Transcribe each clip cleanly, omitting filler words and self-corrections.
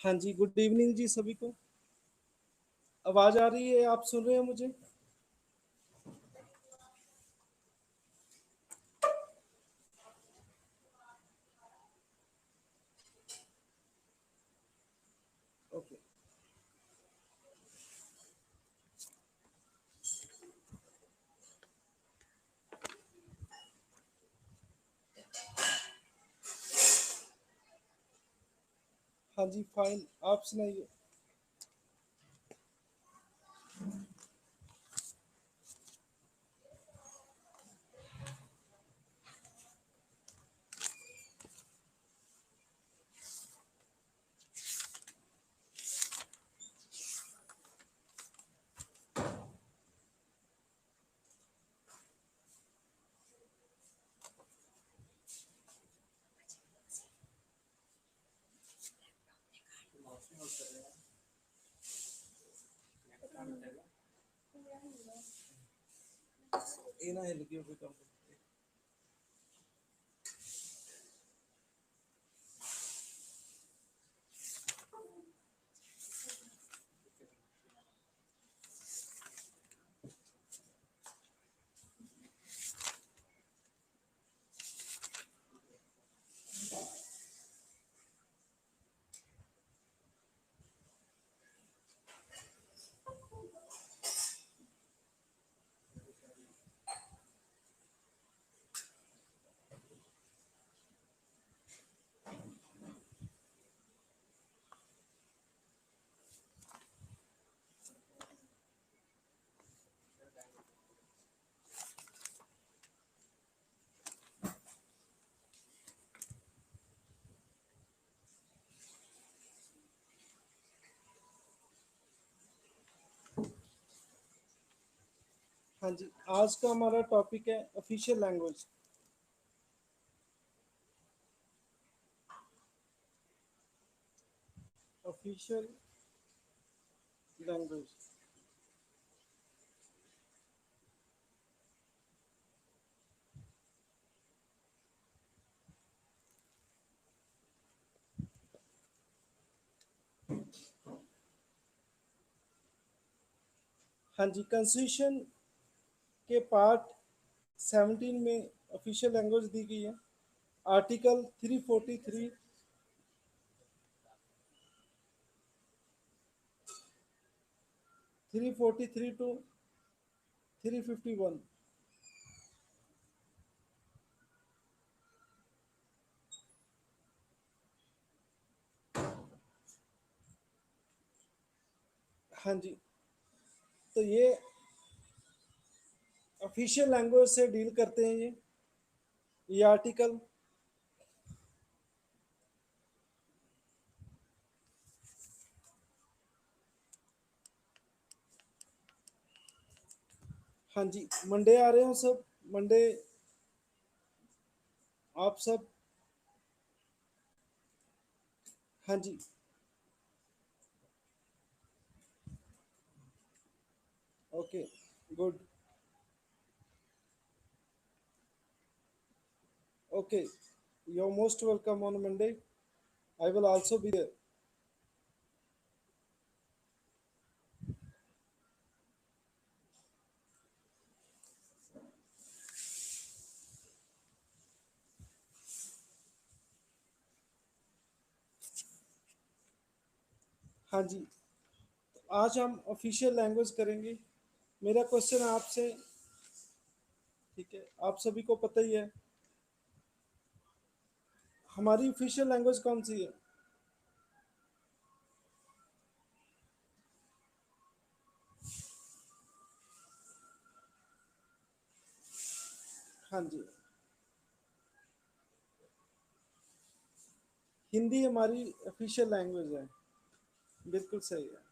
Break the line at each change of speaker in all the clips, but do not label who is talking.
हाँ जी, good evening जी सभी को। आवाज़ आ रही है, आप सुन रहे हैं मुझे? ओके। हाँ जी, फाइन। आप सुनाइए। ये ना हिल गया कोई काम। हाँ जी, आज का हमारा टॉपिक है ऑफिशियल लैंग्वेज। Official language. हाँ जी, कॉन्स्टिट्यूशन के पार्ट 17 में ऑफिशियल लैंग्वेज दी गई है। Article 343, 343 to 351। हाँ जी, तो ये ऑफिशियल लैंग्वेज से डील करते हैं ये आर्टिकल। हाँ जी, मंडे आ रहे हो सब? मंडे आप सब? हाँ जी। Okay, good. Okay, you're most welcome on Monday. I will also be there. हाँ जी, आज हम ऑफिशियल लैंग्वेज करेंगे। मेरा क्वेश्चन आपसे, ठीक है, आप सभी को पता ही है हमारी ऑफिशियल लैंग्वेज कौन सी है? हाँ जी, हिंदी हमारी ऑफिशियल लैंग्वेज है। बिल्कुल सही है।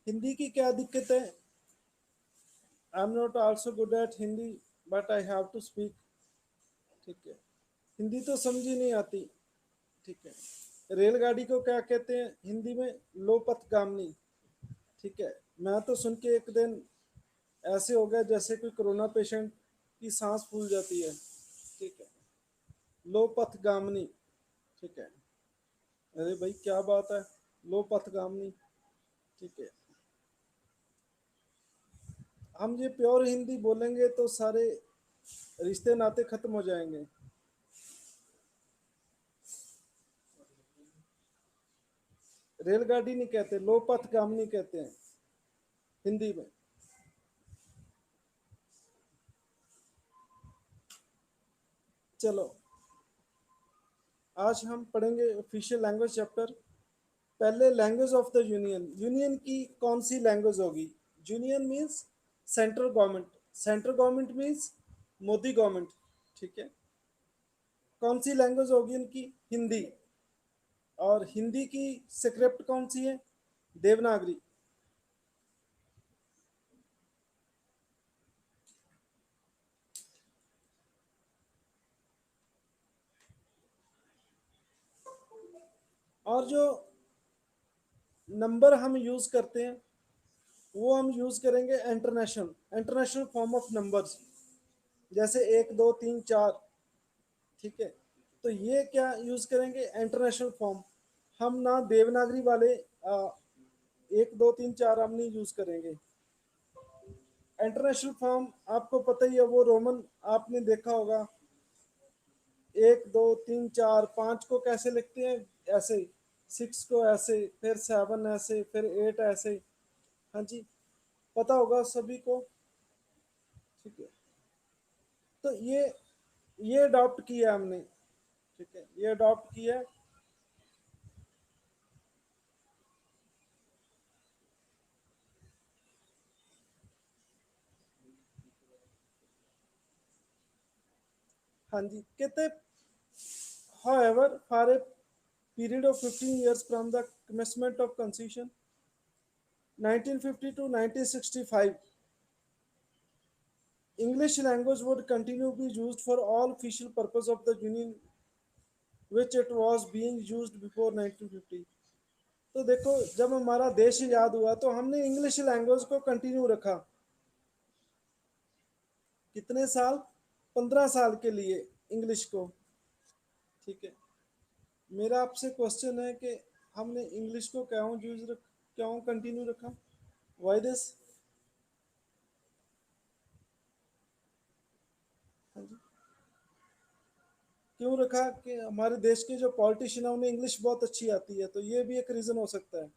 हिंदी की क्या दिक्कत है? I am not also good at Hindi, but I have to speak. ठीक है, हिंदी तो समझ ही नहीं आती। ठीक है, रेलगाड़ी को क्या कहते हैं हिंदी में? लोपथगामिनी। ठीक है, मैं तो सुन के एक दिन ऐसे हो गया जैसे कोई कोरोना पेशेंट की सांस फूल जाती है। ठीक है, लोपथगामिनी। ठीक है, अरे भाई क्या बात है, लो पथगामी। ठीक है, हम ये प्योर हिंदी बोलेंगे तो सारे रिश्ते नाते खत्म हो जाएंगे। रेलगाड़ी नहीं कहते, लो पथगामी कहते हैं हिंदी में। चलो, आज हम पढ़ेंगे ऑफिशियल लैंग्वेज चैप्टर। पहले language of the union, union की कौन सी लैंग्वेज होगी? Union means central government, central government means Modi government. ठीक है, कौन सी लैंग्वेज होगी इनकी? हिंदी। और हिंदी की स्क्रिप्ट कौन सी है? देवनागरी। और जो नंबर हम यूज करते हैं वो हम यूज करेंगे international, international form of numbers, जैसे 1 2 3 4। ठीक है, तो ये क्या यूज करेंगे? International form. हम ना देवनागरी वाले 1 2 3 4 हम नहीं यूज करेंगे। इंटरनेशनल फॉर्म आपको पता ही है, वो रोमन आपने देखा होगा। 1 2 3 4 5 को कैसे लिखते हैं? ऐसे। 6 को ऐसे, फिर 7 ऐसे, फिर 8 ऐसे। हाँ जी, पता होगा सभी को। ठीक है, तो ये अडॉप्ट किया हमने। ठीक है, ये अडॉप्ट किया है। हाँ जी, कहते however for a period of 15 years from the commencement of constitution 1950 to 1965, English language would continue to be used for all official purpose of the union which it was being used before 1950। तो देखो, जब हमारा देश आजाद हुआ तो हमने English language को continue रखा। कितने साल? 15 साल के लिए इंग्लिश को। ठीक है, मेरा आपसे क्वेश्चन है कि हमने इंग्लिश को क्यों कंटिन्यू रखा? Why this? हाँ जी, क्यों रखा? कि हमारे देश के जो पॉलिटिशियन है उन्हें इंग्लिश बहुत अच्छी आती है, तो ये भी एक रीजन हो सकता है।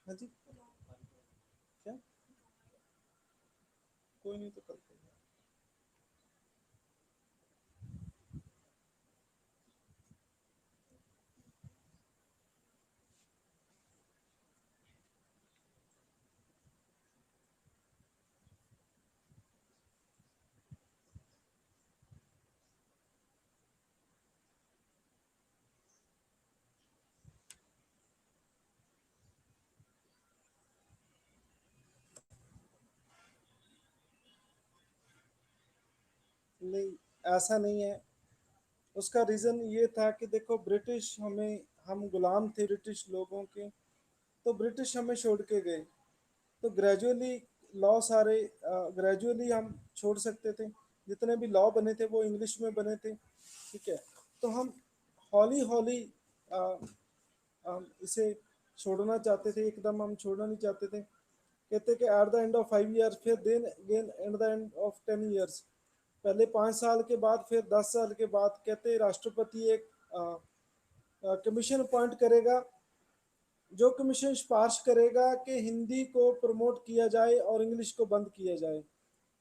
हाँ जी, क्या? कोई नहीं, तो कल करेंगे। नहीं, ऐसा नहीं है। उसका रीजन ये था कि देखो, ब्रिटिश हमें, हम गुलाम थे ब्रिटिश लोगों के, तो ब्रिटिश हमें छोड़ के गए। तो ग्रेजुअली लॉ सारे, ग्रेजुअली हम छोड़ सकते थे। जितने भी लॉ बने थे वो इंग्लिश में बने थे। ठीक है, तो हम हौली हौली हम इसे छोड़ना चाहते थे, एकदम हम छोड़ना नहीं चाहते थे। कहते कि at the end of 5 year, फिर then again at the end of 10 years, पहले 5 साल के बाद, फिर 10 साल के बाद, कहते राष्ट्रपति एक कमीशन अपॉइंट करेगा, जो कमीशन सिफारिश करेगा कि हिंदी को प्रमोट किया जाए और इंग्लिश को बंद किया जाए।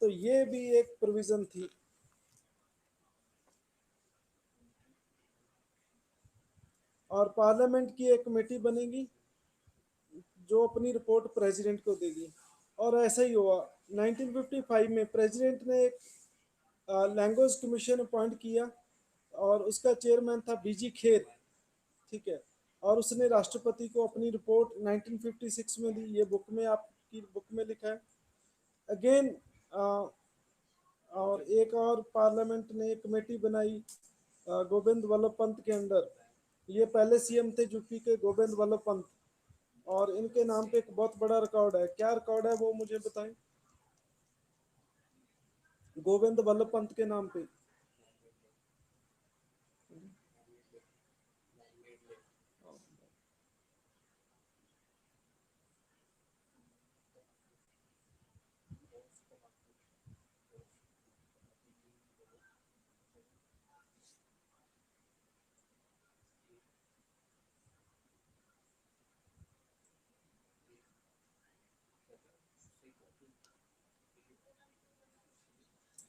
तो ये भी एक प्रोविजन थी। और पार्लियामेंट की एक कमेटी बनेगी जो अपनी रिपोर्ट प्रेसिडेंट को देगी। और ऐसा ही हुआ। 1955 में प्रेसिडेंट ने एक लैंग्वेज कमीशन अपॉइंट किया और उसका चेयरमैन था बीजी खेर। ठीक है, और उसने राष्ट्रपति को अपनी रिपोर्ट 1956 में दी। ये बुक में, आपकी बुक में लिखा है। अगेन, और एक और पार्लियामेंट ने एक कमेटी बनाई गोविंद वल्लभ पंत के अंडर। ये पहले सीएम थे यूपी के, गोविंद वल्लभ पंत। और इनके नाम पे एक बहुत बड़ा रिकॉर्ड है। क्या रिकॉर्ड है वो मुझे बताएं। गोविंद वल्लभ पंत के नाम पे।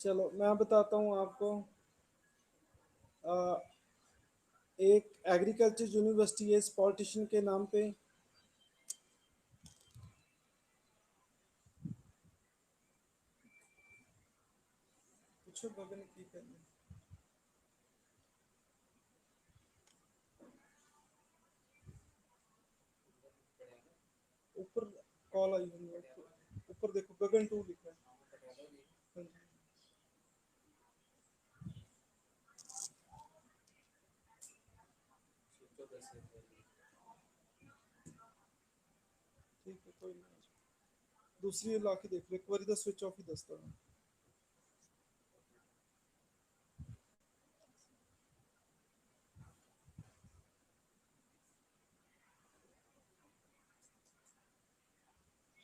चलो मैं बताता हूँ आपको। अ, एक एग्रीकल्चर यूनिवर्सिटी है इस पॉलिटिशियन के नाम पे। पूछो गगन की करनी। ऊपर कॉल आई है, ऊपर देखो गगन टू लिखा है। हाँ जी, ठीक है कोई नहीं। दूसरी ला के देख लो, एक बार स्विच ऑफ ही दसता है।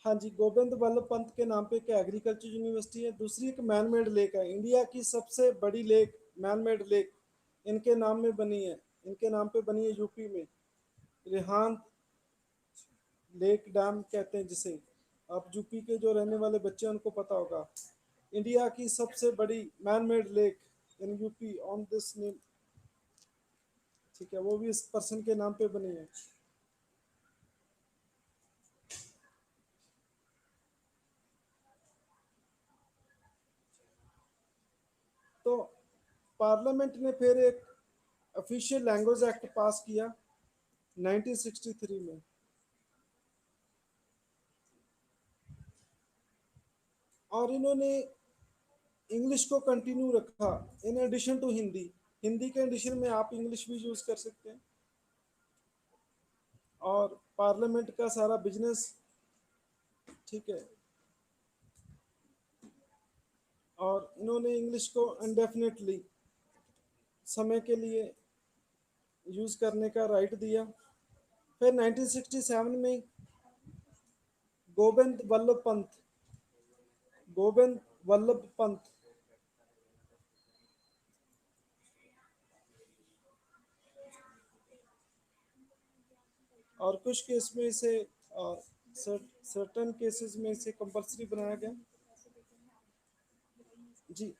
हाँ जी, गोविंद वल्लभ पंत के नाम पे एक एग्रीकल्चर यूनिवर्सिटी है। दूसरी एक मैन मेड लेक है, इंडिया की सबसे बड़ी लेक, मैन मेड लेक इनके नाम में बनी है। इनके नाम पे बनी है यूपी में। रेहान लेक डैम कहते हैं जिसे। आप यूपी के जो रहने वाले बच्चे हैं उनको पता होगा। इंडिया की सबसे बड़ी man made lake in UP on this name. ठीक है, वो भी इस पर्सन के नाम पे बनी है। तो पार्लियामेंट ने फिर एक ऑफिशियल लैंग्वेज एक्ट पास किया 1963 में। और इन्होंने इंग्लिश को कंटिन्यू रखा in addition to Hindi. Hindi के एडिशन में आप इंग्लिश भी यूज कर सकते हैं। और पार्लियामेंट का सारा बिजनेस, ठीक है, और इन्होंने इंग्लिश को इंडेफिनेटली समय के लिए यूज करने का राइट दिया। फिर 1967 में गोविंद वल्लभ पंत, गोविंद वल्लभ पंत और कुछ केस में इसे सर्टन केसेस में इसे कंपलसरी बनाया गया। जी,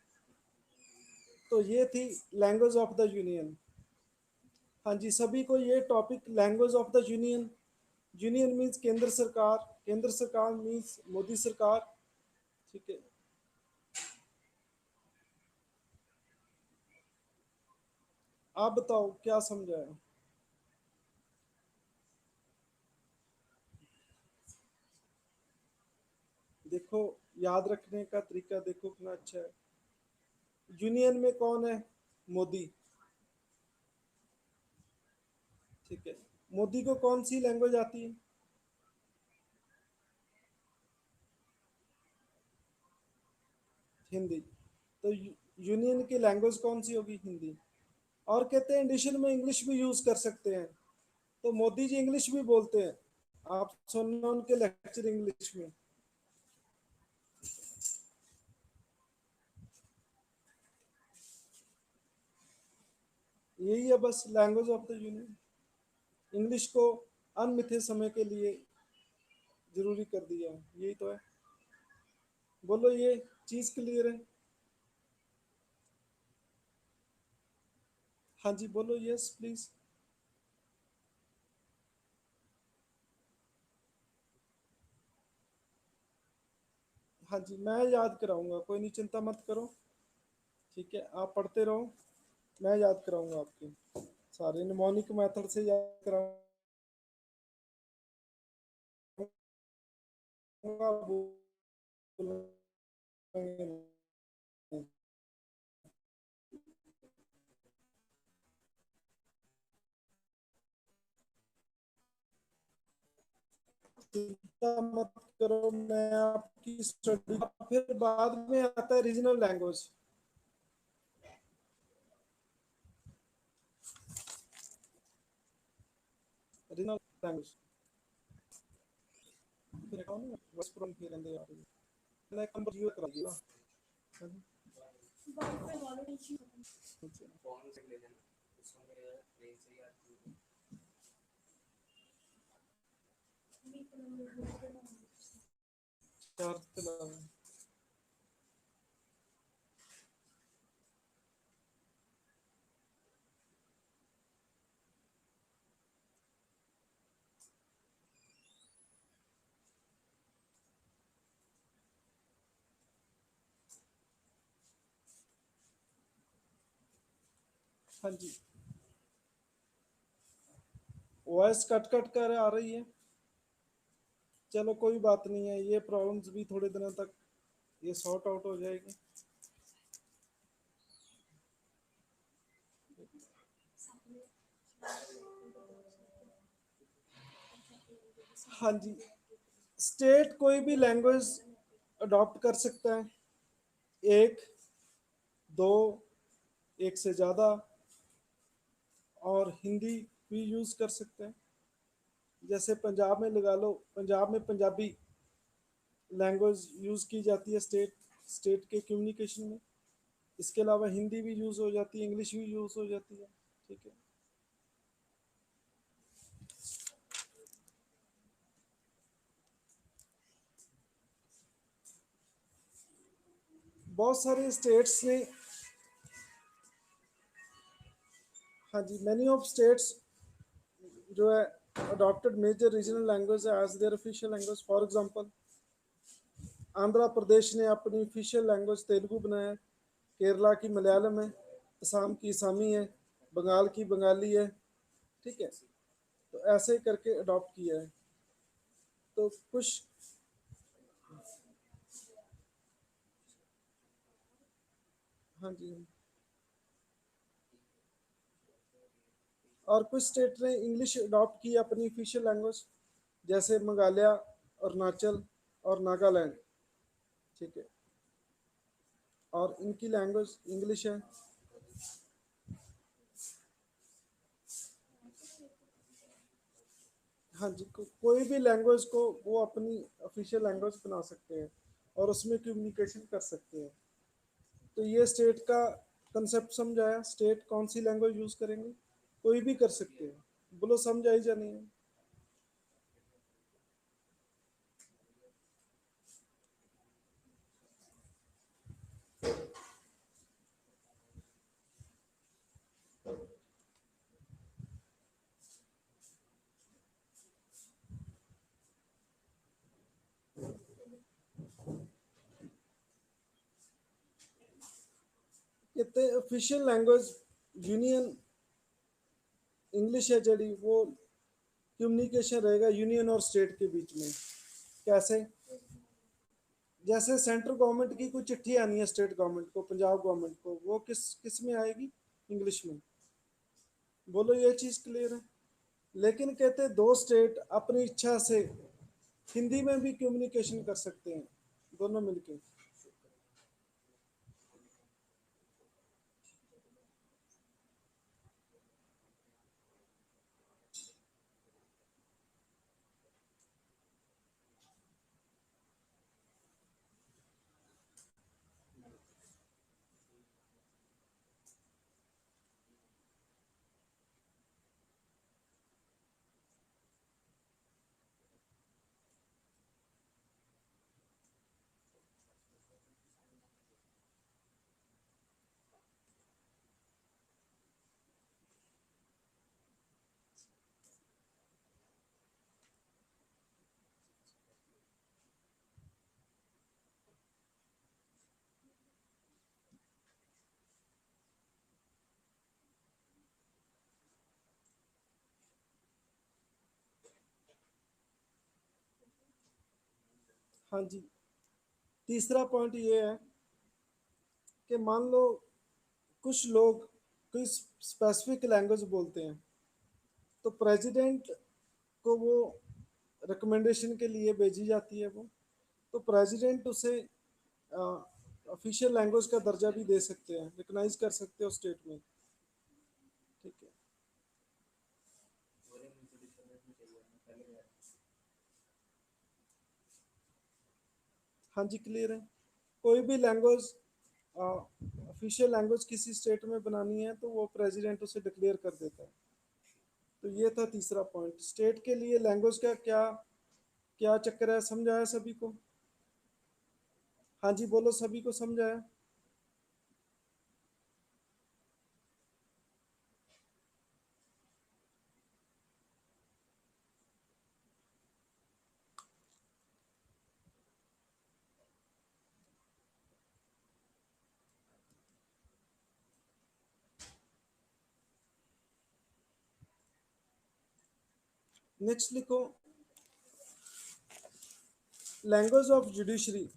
तो ये थी लैंग्वेज ऑफ द यूनियन। हाँ जी, सभी को ये topic language of the union. Union means केंद्र सरकार, केंद्र सरकार मीन्स मोदी सरकार। ठीक है, आप बताओ क्या समझा है। देखो, याद रखने का तरीका देखो कितना अच्छा है। यूनियन में कौन है? मोदी। ठीक है, मोदी को कौन सी लैंग्वेज आती है? हिंदी। तो यूनियन की लैंग्वेज कौन सी होगी? हिंदी। और कहते हैं एडिशन में इंग्लिश भी यूज कर सकते हैं। तो मोदी जी इंग्लिश भी बोलते हैं, आप सुनना उनके लेक्चर इंग्लिश में। यही है बस language of the union. English को अनमिथे समय के लिए जरूरी कर दिया है, यही तो है। बोलो ये चीज क्लियर है? हाँ जी बोलो, यस प्लीज। हाँ जी, मैं याद कराऊंगा, कोई नहीं, चिंता मत करो। ठीक है, आप पढ़ते रहो, मैं याद कराऊंगा आपके सारे निमोनिक मेथड से याद कराऊंगा। मत करो, मैं आपकी स्टडी। फिर बाद में आता है रीजनल लैंग्वेज। रीजनल लैंग्वेज फिर कौन है बस प्रॉब्लम की रहंदे यार, मैं नंबर जीरो करा दिया। चार चला। हाँ जी, वॉइस कट कट कर आ रही है। चलो कोई बात नहीं है, ये प्रॉब्लम्स भी थोड़े दिनों तक ये सॉर्ट आउट हो जाएगी। हाँ जी, स्टेट कोई भी लैंग्वेज अडॉप्ट कर सकता है, एक, दो, एक से ज़्यादा, और हिंदी भी यूज़ कर सकते हैं। जैसे पंजाब में लगा लो, पंजाब में पंजाबी लैंग्वेज यूज़ की जाती है स्टेट स्टेट के कम्युनिकेशन में। इसके अलावा हिंदी भी यूज़ हो जाती है, इंग्लिश भी यूज़ हो जाती है। ठीक है। बहुत सारे स्टेट्स ने, हाँ जी, मैनी ऑफ स्टेट्स जो है adopted major regional language as their official language. For example, Andhra Pradesh ने अपनी ऑफिशियल लैंग्वेज तेलुगु बनाया है, केरला की मलयालम है, असम की असमी है, बंगाल की बंगाली है। ठीक है, तो ऐसे करके अडॉप्ट किया है। तो कुछ, हाँ जी, और कुछ स्टेट ने इंग्लिश अडॉप्ट की अपनी ऑफिशियल लैंग्वेज, जैसे मेघालय, अरुणाचल और नागालैंड। ठीक है, और इनकी लैंग्वेज इंग्लिश है। हाँ जी, कोई भी लैंग्वेज को वो अपनी ऑफिशियल लैंग्वेज बना सकते हैं और उसमें कम्युनिकेशन कर सकते हैं। तो ये स्टेट का कंसेप्ट समझाया, स्टेट कौन सी लैंग्वेज यूज़ करेंगे, कोई भी कर सकते हैं। बोलो समझ आई या नहीं? कहते ऑफिशियल लैंग्वेज यूनियन इंग्लिश है जड़ी, वो कम्युनिकेशन रहेगा यूनियन और स्टेट के बीच में। कैसे? जैसे सेंट्रल गवर्नमेंट की कोई चिट्ठी आनी है स्टेट गवर्नमेंट को, पंजाब गवर्नमेंट को, वो किस किस में आएगी? इंग्लिश में। बोलो ये चीज़ क्लियर है। लेकिन कहते दो स्टेट अपनी इच्छा से हिंदी में भी कम्युनिकेशन कर सकते हैं, दोनों मिलके। हाँ जी, तीसरा पॉइंट ये है कि मान लो कुछ लोग कोई स्पेसिफिक लैंग्वेज बोलते हैं, तो प्रेसिडेंट को वो रिकमेंडेशन के लिए भेजी जाती है वो, तो प्रेसिडेंट उसे ऑफिशियल लैंग्वेज का दर्जा भी दे सकते हैं, रिकग्नाइज कर सकते हो स्टेट में। ठीक है। हाँ जी, क्लियर है। कोई भी लैंग्वेज ऑफिशियल लैंग्वेज किसी स्टेट में बनानी है तो वो प्रेसिडेंट उसे डिक्लेयर कर देता है। तो ये था तीसरा पॉइंट। स्टेट के लिए लैंग्वेज का क्या क्या चक्कर है, समझाया सभी को? हाँ जी बोलो, सभी को समझाया? नेक्स्ट लिखो, लैंग्वेज ऑफ जुडिशरी।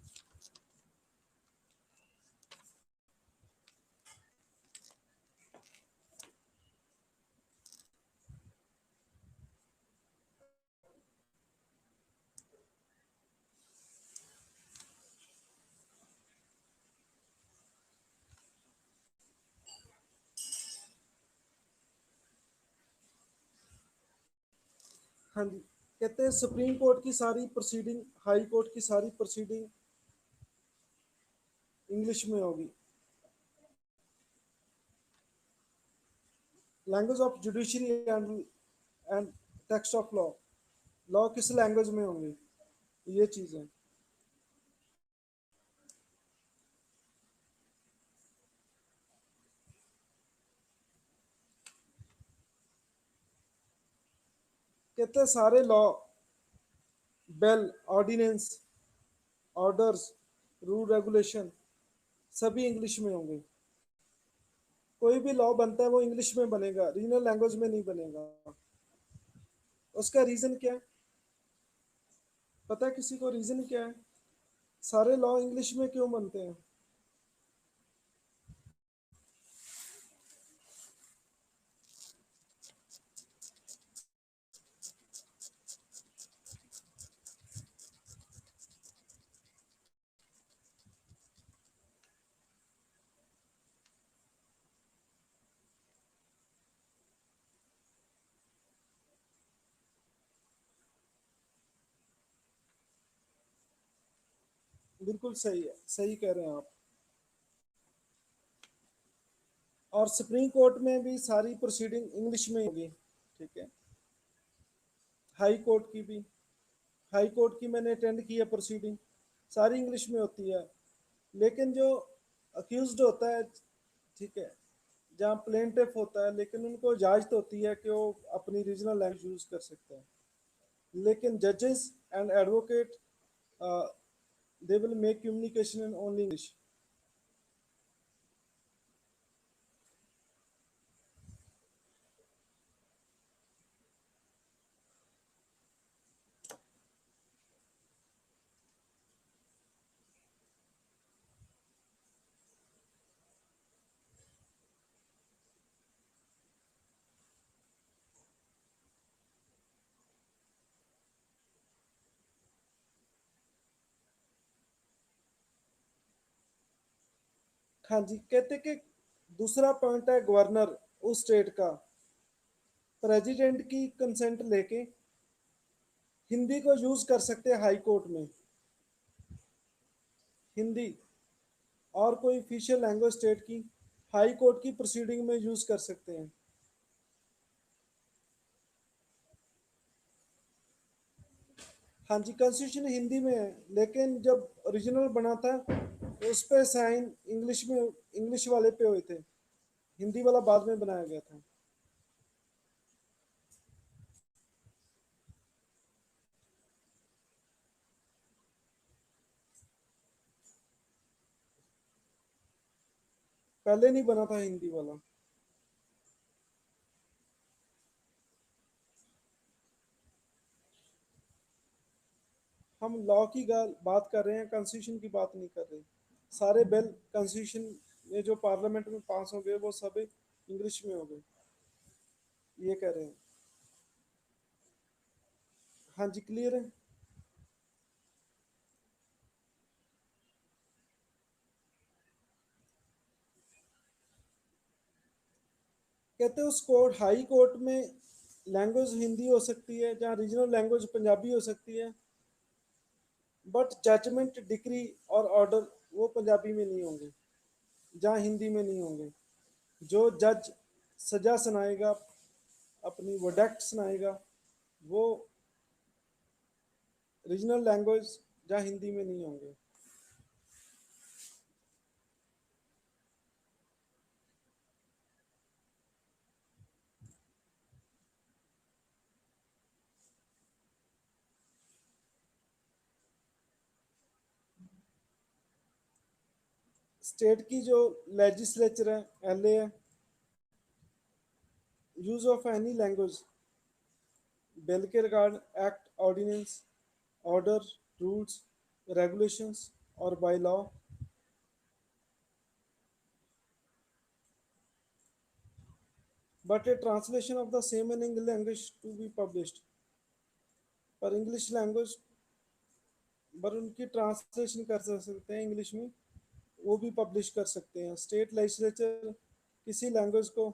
हाँ जी, कहते हैं सुप्रीम कोर्ट की सारी प्रोसीडिंग, हाई कोर्ट की सारी प्रोसीडिंग इंग्लिश में होगी। Language of judiciary and text of law, law किस लैंग्वेज में होंगे, ये चीज़ है। कहते हैं सारे law, bail, ordinance, orders, rule regulation सभी इंग्लिश में होंगे। कोई भी लॉ बनता है वो इंग्लिश में बनेगा, रीजनल लैंग्वेज में नहीं बनेगा। उसका रीजन क्या है, पता है किसी को रीजन क्या है? सारे लॉ इंग्लिश में क्यों बनते हैं? बिल्कुल सही है, सही कह रहे हैं आप। और सुप्रीम कोर्ट में भी सारी प्रोसीडिंग इंग्लिश में होगी। ठीक है। हाई कोर्ट की भी, हाई कोर्ट की मैंने अटेंड की है प्रोसीडिंग, सारी इंग्लिश में होती है। लेकिन जो अक्यूज्ड होता है, ठीक है, जहाँ प्लेंटिफ होता है, लेकिन उनको इजाजत होती है कि वो अपनी रीजनल लैंग्वेज यूज कर सकते हैं। लेकिन जजेस and advocate, they will make communication in only English. हाँ जी, कहते कि दूसरा पॉइंट है गवर्नर उस स्टेट का प्रेसिडेंट की कंसेंट लेके हिंदी को यूज कर सकते हैं हाई कोर्ट में। हिंदी और कोई ऑफिशियल लैंग्वेज स्टेट की हाई कोर्ट की प्रोसीडिंग में यूज कर सकते हैं। हाँ जी, कॉन्स्टिट्यूशन हिंदी में है, लेकिन जब ओरिजिनल बना था तो उस पे साइन इंग्लिश में, इंग्लिश वाले पे हुए थे, हिंदी वाला बाद में बनाया गया था। पहले नहीं बना था हिंदी वाला। हम लॉ की बात कर रहे हैं, कॉन्स्टिट्यूशन की बात नहीं कर रहे। सारे बिल कॉन्स्टिट्यूशन में जो पार्लियामेंट में पास हो गए वो सब इंग्लिश में हो गए, ये कह रहे हैं। हाँ जी, क्लियर है। कहते हैं उस कोर्ट, हाई कोर्ट में लैंग्वेज हिंदी हो सकती है, जहाँ रीजनल लैंग्वेज पंजाबी हो सकती है, बट जजमेंट, डिक्री और ऑर्डर वो पंजाबी में नहीं होंगे, जहाँ हिंदी में नहीं होंगे। जो जज सजा सुनाएगा, अपनी वर्डिक्ट सुनाएगा, वो रीजनल लैंग्वेज जहाँ हिंदी में नहीं होंगे। स्टेट की जो लेजिस्लेचर है, एलए है, use of any language, bill के regard, act, ordinance, order, rules, regulations और by law, but a translation of the same in English language to be published, पर इंग्लिश लैंग्वेज, पर उनकी ट्रांसलेशन कर सकते हैं इंग्लिश में, वो भी पब्लिश कर सकते हैं। स्टेट लेजिस्लेचर किसी लैंग्वेज को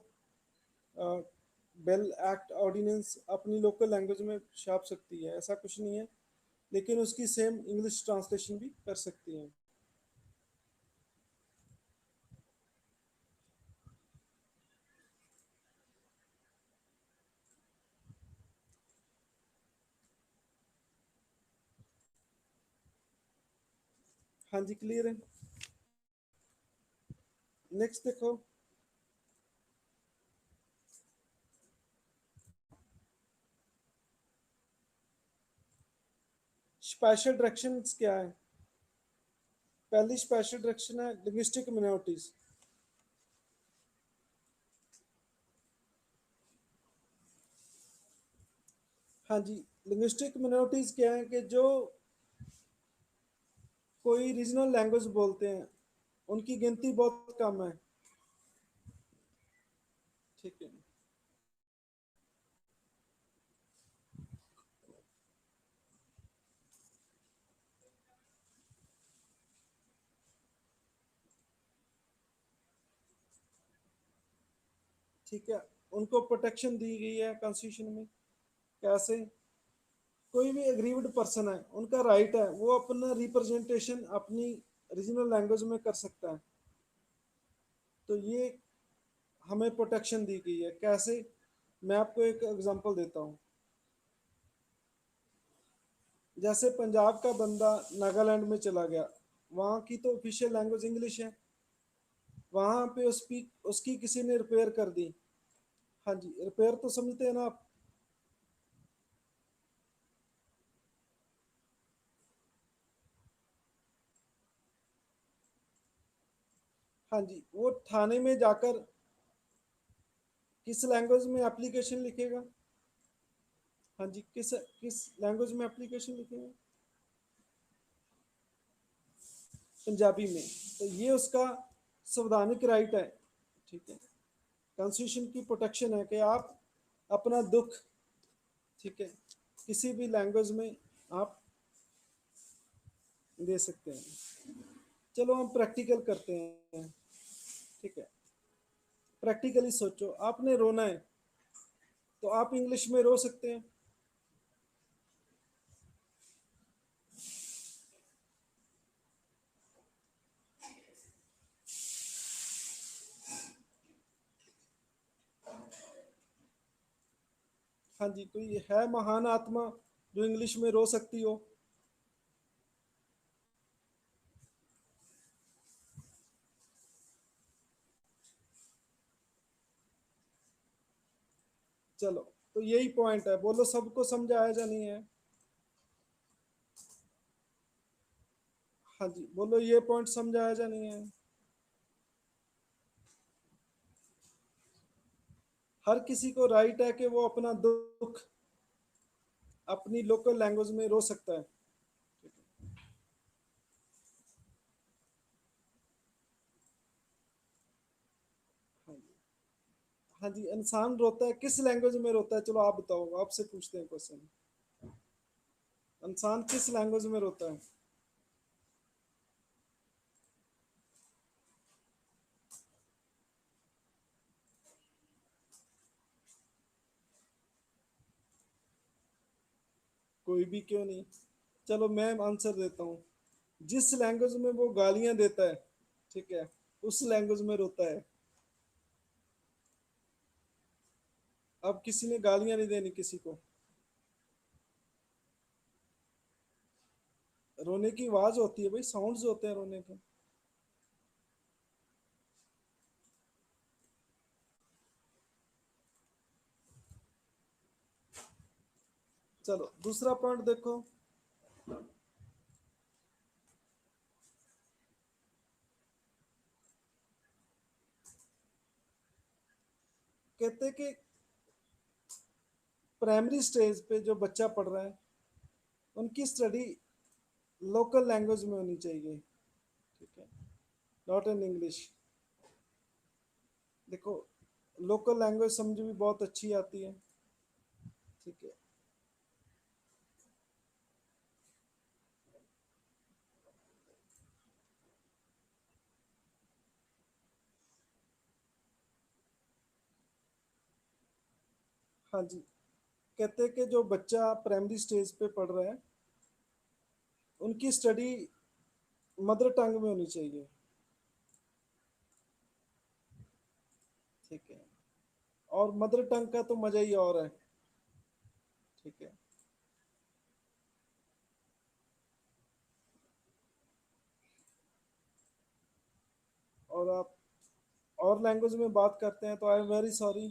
बिल, एक्ट, ऑर्डिनेंस अपनी लोकल लैंग्वेज में छाप सकती है, ऐसा कुछ नहीं है, लेकिन उसकी सेम इंग्लिश ट्रांसलेशन भी कर सकती है। हाँ जी, क्लियर है। नेक्स्ट देखो, स्पेशल डायरेक्शंस क्या है। पहली स्पेशल डायरेक्शन है लिंग्विस्टिक मिनोरिटीज। हाँ जी, लिंग्विस्टिक मिनोरिटीज क्या है कि जो कोई रीजनल लैंग्वेज बोलते हैं, उनकी गिनती बहुत कम है। ठीक है। ठीक है, उनको प्रोटेक्शन दी गई है कॉन्स्टिट्यूशन में। कैसे, कोई भी एग्रीव्ड पर्सन है, उनका राइट है वो अपना रिप्रेजेंटेशन अपनी रीजनल लैंग्वेज में कर सकता है। तो ये हमें प्रोटेक्शन दी गई है। कैसे, मैं आपको एक एग्जांपल देता हूँ। जैसे पंजाब का बंदा नागालैंड में चला गया, वहाँ की तो ऑफिशियल लैंग्वेज इंग्लिश है, वहाँ पे उसकी उसकी किसी ने रिपेयर कर दी। हाँ जी, रिपेयर तो समझते हैं ना आप। हाँ जी, वो थाने में जाकर किस लैंग्वेज में एप्लीकेशन लिखेगा। हाँ जी, किस किस लैंग्वेज में एप्लीकेशन लिखेगा। पंजाबी में। तो ये उसका संवैधानिक राइट है। ठीक है, कॉन्स्टिट्यूशन की प्रोटेक्शन है कि आप अपना दुख, ठीक है, किसी भी लैंग्वेज में आप दे सकते हैं। चलो हम प्रैक्टिकल करते हैं। ठीक है, प्रैक्टिकली सोचो, आपने रोना है तो आप इंग्लिश में रो सकते हैं। हाँ जी, कोई है महान आत्मा जो इंग्लिश में रो सकती हो। चलो, तो यही पॉइंट है, बोलो सबको समझ आया या नहीं है। हाँ जी, बोलो ये पॉइंट समझ आया या नहीं है। हर किसी को राइट है कि वो अपना दुख अपनी लोकल लैंग्वेज में रो सकता है। हाँ जी। हाँ जी, इंसान रोता है किस लैंग्वेज में रोता है, चलो आप बताओ, आपसे पूछते हैं क्वेश्चन। इंसान किस लैंग्वेज में रोता है? कोई भी क्यों नहीं, चलो मैं आंसर देता हूँ। जिस लैंग्वेज में वो गालियां देता है, ठीक है, उस लैंग्वेज में रोता है। अब किसी ने गालियां नहीं देनी किसी को, रोने की आवाज होती है भाई, साउंड्स होते हैं रोने के। चलो दूसरा पॉइंट देखो। कहते हैं कि प्राइमरी स्टेज पे जो बच्चा पढ़ रहा है, उनकी स्टडी लोकल लैंग्वेज में होनी चाहिए, ठीक है, नॉट इन इंग्लिश। देखो, लोकल लैंग्वेज समझ भी बहुत अच्छी आती है, ठीक है। हाँ जी, कहते हैं कि जो बच्चा प्राइमरी स्टेज पे पढ़ रहा है, उनकी स्टडी मदर टंग में होनी चाहिए, ठीक है। और मदर टंग का तो मजा ही और है, ठीक है। और आप और लैंग्वेज में बात करते हैं तो आई एम वेरी सॉरी,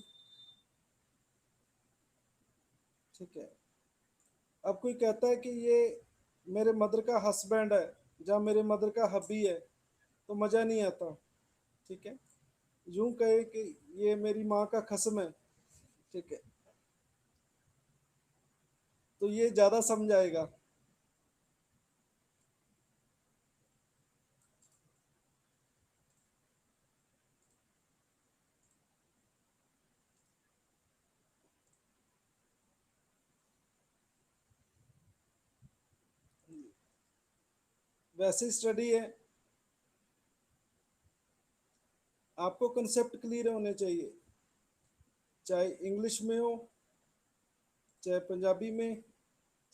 ठीक है। अब कोई कहता है कि ये मेरे मदर का हस्बैंड है, या मेरे मदर का हबी है, तो मजा नहीं आता, ठीक है। यूं कहे कि ये मेरी माँ का खसम है, ठीक है, तो ये ज्यादा समझ आएगा। वैसे स्टडी है, आपको कंसेप्ट क्लियर होने चाहिए, चाहे इंग्लिश में हो, चाहे पंजाबी में,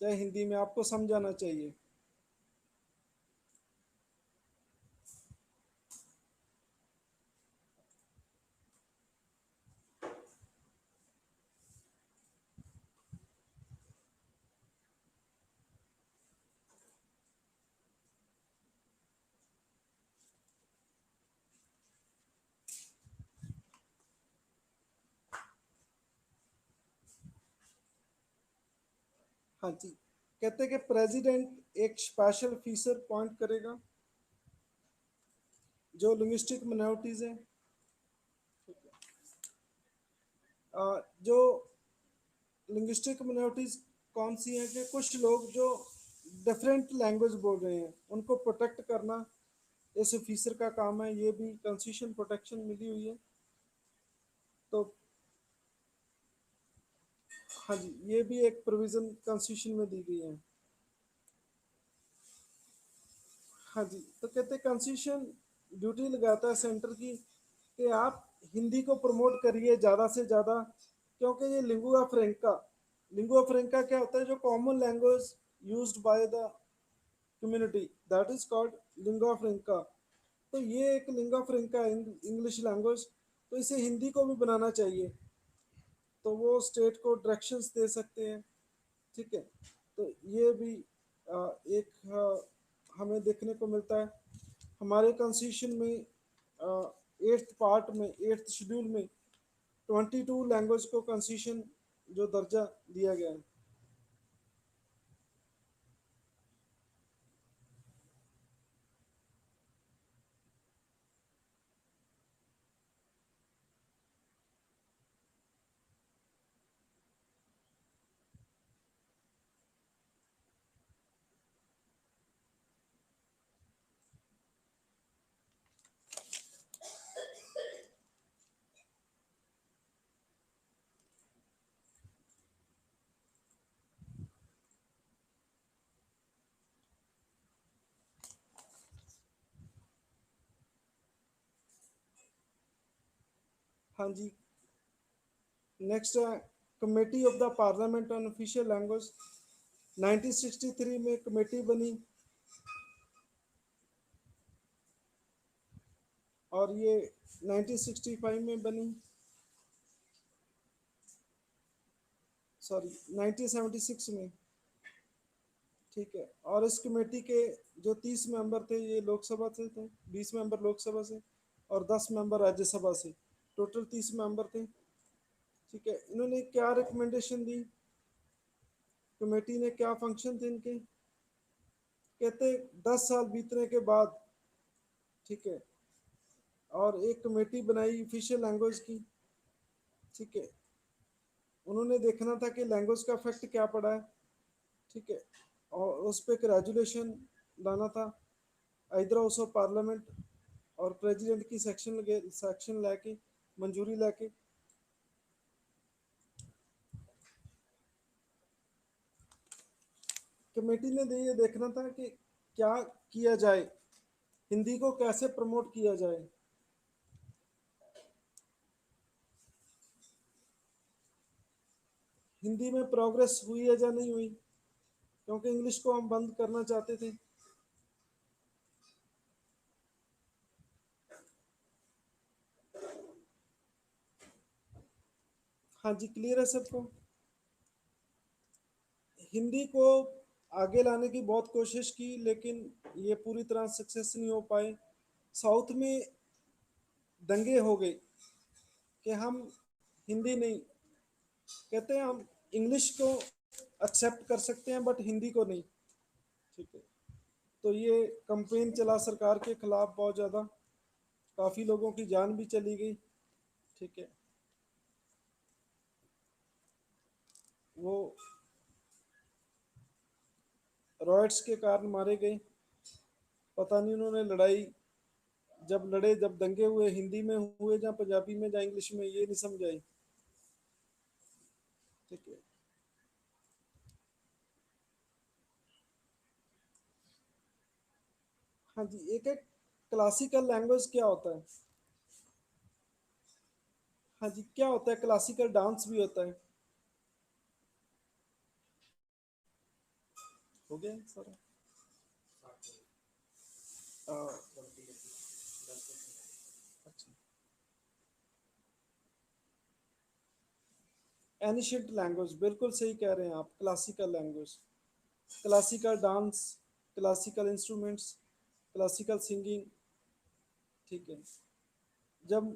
चाहे हिंदी में, आपको समझाना चाहिए। हाँ जी, कहते हैं कि प्रेसिडेंट एक स्पेशल फीचर पॉइंट करेगा जो लिंग्विस्टिक मिनोरिटीज है। जो लिंग्विस्टिक मिनोरिटीज कौन सी हैं कि कुछ लोग जो डिफरेंट लैंग्वेज बोल रहे हैं, उनको प्रोटेक्ट करना इस ऑफिसर का काम है। ये भी कॉन्स्टिट्यूशन प्रोटेक्शन मिली हुई है। तो हाँ जी, ये भी एक प्रोविजन कॉन्स्टिट्यूशन में दी गई है। हाँ जी, तो कहते हैं कॉन्स्टिट्यूशन ड्यूटी लगाता है सेंटर की कि आप हिंदी को प्रमोट करिए ज़्यादा से ज़्यादा, क्योंकि ये लिंगुआ फ्रेंका क्या होता है, जो common language used by the community, that is called lingua franca. तो ये एक लिंगुआ फ्रेंका इंग्लिश लैंग्वेज, तो इसे हिंदी को भी बनाना चाहिए, तो वो स्टेट को डायरेक्शंस दे सकते हैं, ठीक है। तो ये भी एक हमें देखने को मिलता है हमारे कॉन्स्टिट्यूशन में। एट्थ पार्ट में, एट्थ शेड्यूल में 22 लैंग्वेज को कॉन्स्टिट्यूशन जो दर्जा दिया गया है। हाँ जी, नेक्स्ट है committee of the parliament on official language. 1963 में कमेटी बनी और ये 1965 में बनी, सॉरी 1976 में। ठीक है, और इस कमेटी के जो 30 मेंबर थे ये लोकसभा से थे, 20 मेंबर लोकसभा से और 10 मेंबर राज्यसभा से, टोटल 30 मेंबर थे। ठीक है, इन्होंने क्या रिकमेंडेशन दी, कमेटी ने क्या फंक्शन थे इनके, कहते 10 साल बीतने के बाद, ठीक है, और एक कमेटी बनाई ऑफिशियल लैंग्वेज की। ठीक है, उन्होंने देखना था कि लैंग्वेज का इफेक्ट क्या पड़ा है। ठीक है, और उस पर एक रेजुलेशन लाना था, इधर हाउस ऑफ पार्लियामेंट और प्रेसिडेंट की सेक्शन लेके मंजूरी लेके। कमेटी ने ये देखना था कि क्या किया जाए, हिंदी को कैसे प्रमोट किया जाए। हिंदी में प्रोग्रेस हुई है या नहीं हुई, क्योंकि इंग्लिश को हम बंद करना चाहते थे। हाँ जी, क्लियर है सबको। हिंदी को आगे लाने की बहुत कोशिश की, लेकिन ये पूरी तरह सक्सेस नहीं हो पाए। साउथ में दंगे हो गए कि हम हिंदी नहीं, कहते हैं हम इंग्लिश को एक्सेप्ट कर सकते हैं बट हिंदी को नहीं। ठीक है, तो ये कंपेन चला सरकार के खिलाफ बहुत ज़्यादा, काफ़ी लोगों की जान भी चली गई। ठीक है, वो रॉयट्स के कारण मारे गए। पता नहीं उन्होंने लड़ाई जब लड़े, जब दंगे हुए, हिंदी में हुए या पंजाबी में या इंग्लिश में, ये नहीं समझ आई। ठीक है, हाँ जी, एक एक क्लासिकल लैंग्वेज क्या होता है। हाँ जी, क्या होता है, क्लासिकल डांस भी होता है। हो गया सर। अच्छा, एनिशियंट लैंग्वेज, बिल्कुल सही कह रहे हैं आप, classical language, classical dance, classical instruments, classical singing. ठीक है, जब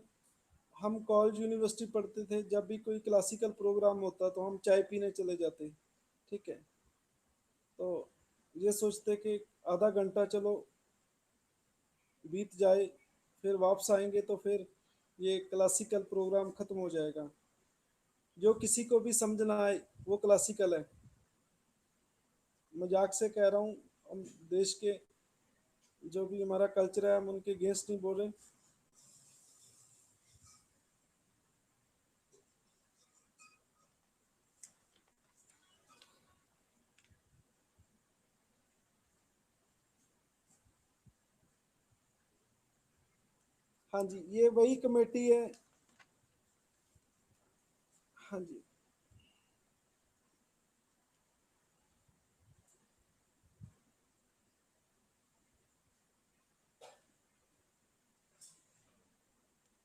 हम कॉलेज यूनिवर्सिटी पढ़ते थे, जब भी कोई क्लासिकल प्रोग्राम होता तो हम चाय पीने चले जाते। ठीक है, तो ये सोचते कि आधा घंटा चलो बीत जाए, फिर वापस आएंगे तो फिर ये क्लासिकल प्रोग्राम ख़त्म हो जाएगा। जो किसी को भी समझ ना आए वो क्लासिकल है। मजाक से कह रहा हूँ, हम देश के जो भी हमारा कल्चर है हम उनके अगेंस्ट नहीं बोल रहे। हाँ जी, ये वही कमेटी है। हाँ जी,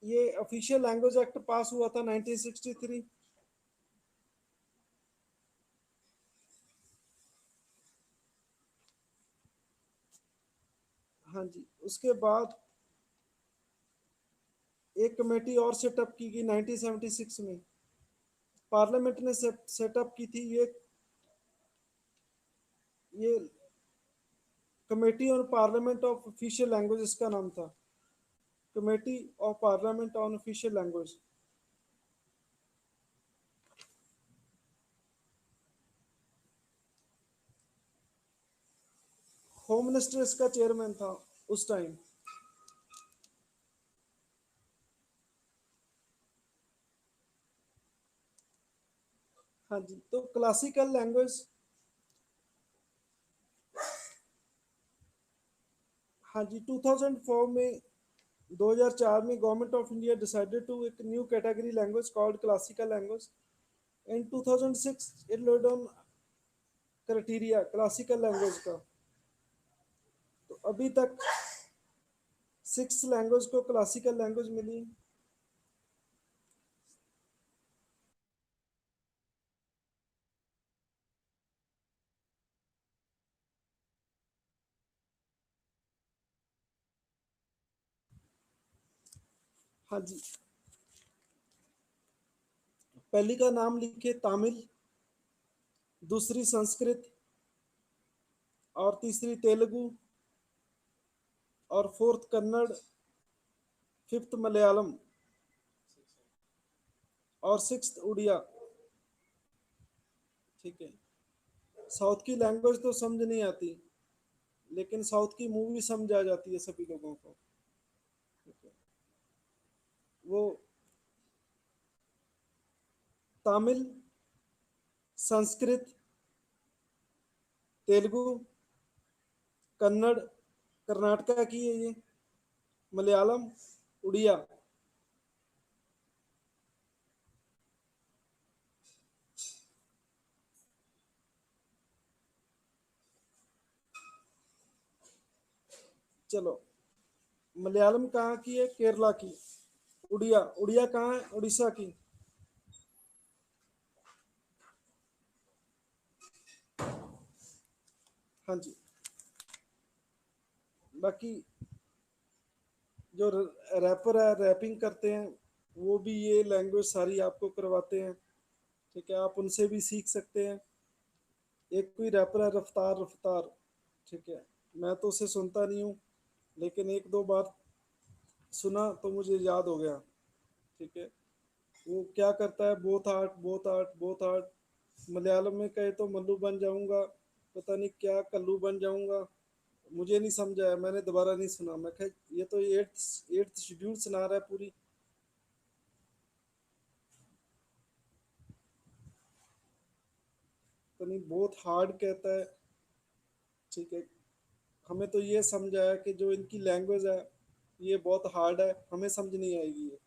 ये ऑफिशियल लैंग्वेज एक्ट पास हुआ था 1963। हाँ जी, उसके बाद एक कमेटी और सेटअप की गई 1976 में, पार्लियामेंट ने सेटअप की थी ये committee on parliament of official language, इसका नाम था, committee of parliament on official language. Home minister इसका चेयरमैन था उस टाइम। हाँ जी, तो क्लासिकल लैंग्वेज, हाँ जी 2004 में 2004 में government of India decided to एक new category language called classical language. In 2006 it laid on criteria classical language का. तो अभी तक 6 लैंग्वेज को क्लासिकल लैंग्वेज मिली. हाँ जी. पहली का नाम लिखे तमिल, दूसरी संस्कृत, और तीसरी तेलुगु, और फोर्थ कन्नड़, फिफ्थ मलयालम, और सिक्स्थ उड़िया. ठीक है. साउथ की लैंग्वेज तो समझ नहीं आती, लेकिन साउथ की मूवी समझ आ जाती है सभी लोगों को. ठीक है. वो तमिल, संस्कृत, तेलुगु, कन्नड़, कर्नाटका की है ये, मलयालम, उड़िया. चलो, मलयालम कहाँ की है? केरला की. उड़िया, उड़िया कहाँ है? उड़ीसा की. हाँ जी. बाकी जो रैपर है, रैपिंग करते हैं, वो भी ये लैंग्वेज सारी आपको करवाते हैं. ठीक है, आप उनसे भी सीख सकते हैं. एक कोई रैपर है, रफ्तार रफ्तार. ठीक है. मैं तो उसे सुनता नहीं हूँ, लेकिन एक दो बार सुना तो मुझे याद हो गया. ठीक है. वो क्या करता है, both art both art both art. Malayalam में कहे तो मल्लू बन जाऊंगा, पता नहीं क्या कल्लू बन जाऊंगा. मुझे नहीं समझ आया, मैंने दोबारा नहीं सुना. मैं कहा ये तो एट्थ एट्थ शेड्यूल सुना रहा है पूरी. तो नहीं, बहुत हार्ड कहता है. ठीक है. हमें तो ये समझ आया कि जो इनकी लैंग्वेज है ये बहुत हार्ड है, हमें समझ नहीं आएगी ये.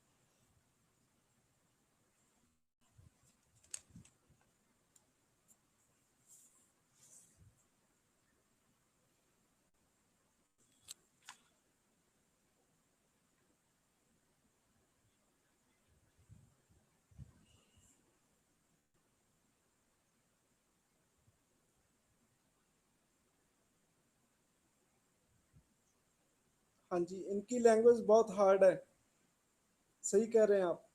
हाँ जी, इनकी लैंग्वेज बहुत हार्ड है. सही कह रहे हैं आप.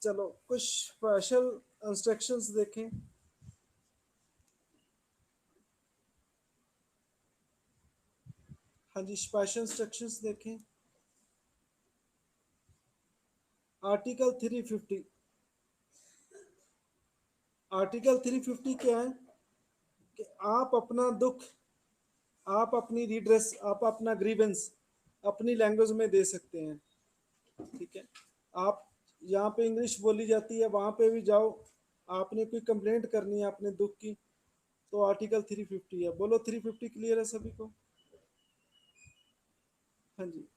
चलो, कुछ स्पेशल इंस्ट्रक्शंस देखें. हाँ जी, स्पेशल इंस्ट्रक्शंस देखें. आर्टिकल 350. आर्टिकल 350 क्या है? कि आप अपना दुख, आप अपनी रिड्रेस, आप अपना ग्रीवेंस अपनी लैंग्वेज में दे सकते हैं. ठीक है. आप यहाँ पे इंग्लिश बोली जाती है, वहाँ पे भी जाओ. आपने कोई कंप्लेंट करनी है अपने दुख की, तो आर्टिकल 350 है. बोलो 350 क्लियर है सभी को? हाँ जी.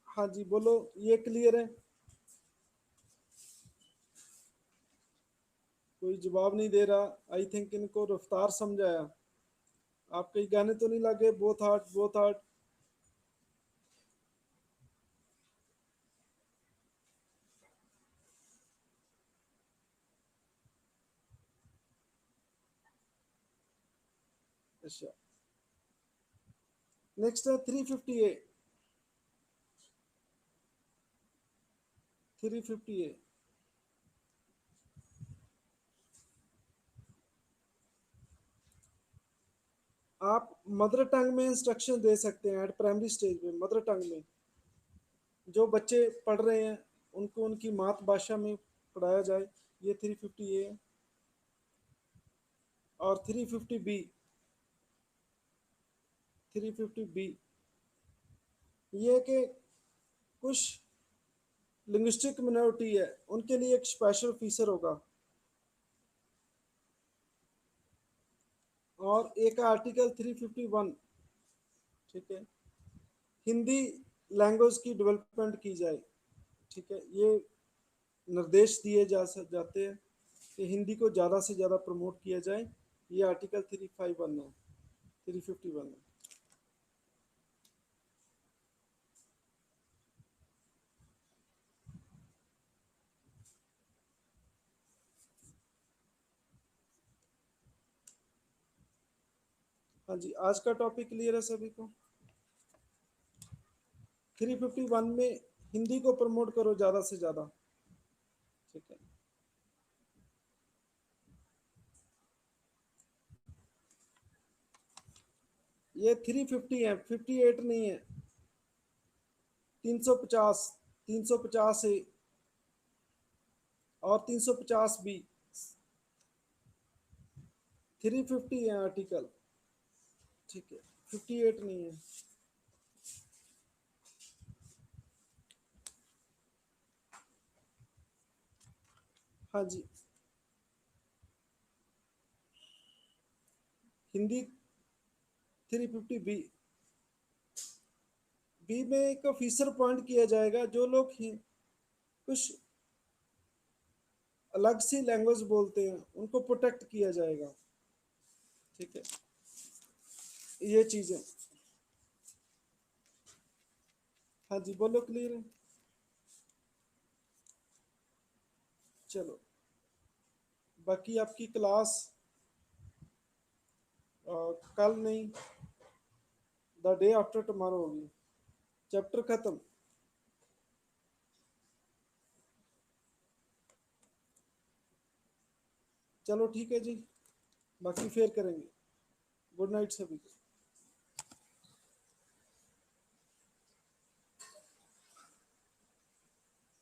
हाँ जी, बोलो ये क्लियर है? कोई जवाब नहीं दे रहा. आई थिंक इनको रफ्तार समझाया. आप कहीं गाने तो नहीं लगे? Both heart both heart. अच्छा. नेक्स्ट है 350A. 350A. आप मदर टंग में इंस्ट्रक्शन दे सकते हैं एट प्राइमरी स्टेज में. मदर टंग में जो बच्चे पढ़ रहे हैं उनको उनकी मातृभाषा में पढ़ाया जाए. ये 350A है. और 350B. ये कि कुछ लिंग्विस्टिक मिनोरिटी है उनके लिए एक स्पेशल फीचर होगा। और एक आर्टिकल 351, ठीक है, हिंदी लैंग्वेज की डेवलपमेंट की जाए। ठीक है, ये निर्देश दिए जाते हैं कि हिंदी को ज़्यादा से ज़्यादा प्रमोट किया जाए। ये आर्टिकल 351 है, 351 है। हाँ जी, आज का टॉपिक क्लियर है सभी को। 351 में हिंदी को प्रमोट करो ज़्यादा से ज़्यादा। ठीक है, ये 350 है, 58 नहीं है। 350, 350 ए और 350 बी, 350 है आर्टिकल। ठीक है, 58 नहीं है। हाँ जी, हिंदी 350 बी में एक फीचर पॉइंट किया जाएगा, जो लोग कुछ अलग सी लैंग्वेज बोलते हैं उनको प्रोटेक्ट किया जाएगा। ठीक है, ये चीज़ें। हाँ जी, बोलो, क्लियर है। चलो, बाकी आपकी क्लास कल नहीं, द डे आफ्टर टुमारो होगी। चैप्टर खत्म। चलो ठीक है जी, बाकी फिर करेंगे। गुड नाइट सभी को।